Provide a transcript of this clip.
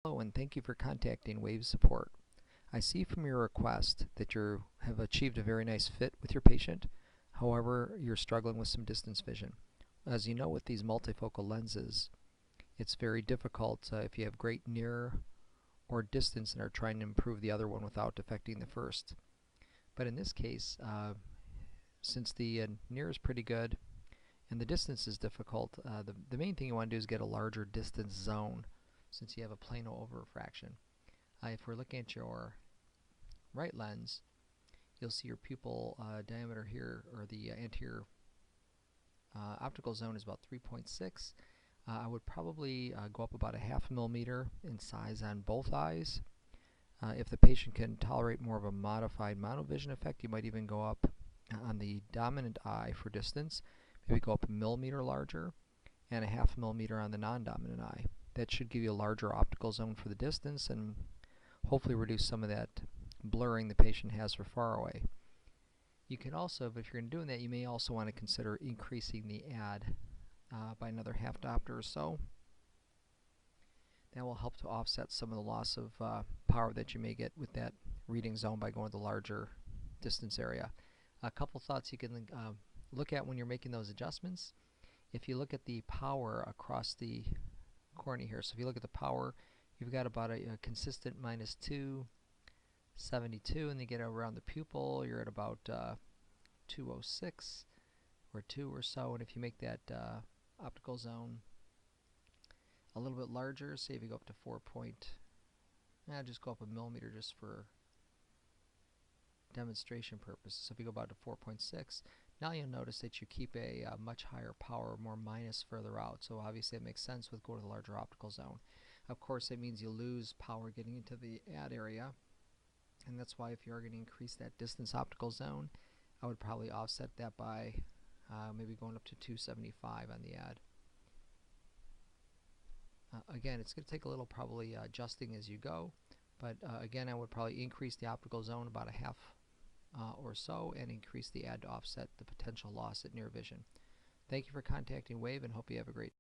Hello, and thank you for contacting Wave Support. I see from your request that you have achieved a very nice fit with your patient. However, you're struggling with some distance vision. As you know, with these multifocal lenses, it's very difficult if you have great near or distance and are trying to improve the other one without affecting the first. But in this case, since the near is pretty good and the distance is difficult, the main thing you want to do is get a larger distance zone since you have a plano over refraction. If we're looking at your right lens, you'll see your pupil diameter here, or the anterior optical zone, is about 3.6. I would probably go up about a half millimeter in size on both eyes. If the patient can tolerate more of a modified monovision effect, you might even go up on the dominant eye for distance, maybe go up a millimeter larger, and a half millimeter on the non-dominant eye. That should give you a larger optical zone for the distance and hopefully reduce some of that blurring the patient has for far away. You can also, if you're doing that, you may also want to consider increasing the add by another half diopter or so. That will help to offset some of the loss of power that you may get with that reading zone by going to the larger distance area. A couple thoughts you can look at when you're making those adjustments. If you look at the power across the cornea here, so if you look at the power, you've got about a consistent minus 272, and you get around the pupil, you're at about 206 or 2 or so. And if you make that optical zone a little bit larger, say if you go up to 4 point, just go up a millimeter just for demonstration purposes. So if you go about to 4.6, now you'll notice that you keep a much higher power, more minus further out. So obviously it makes sense with going to the larger optical zone. Of course, that means you lose power getting into the add area, and that's why if you are going to increase that distance optical zone, I would probably offset that by maybe going up to 275 on the add. Again, it's going to take a little probably adjusting as you go, but again, I would probably increase the optical zone about a half or so, and increase the add to offset the potential loss at near vision. Thank you for contacting Wave, and hope you have a great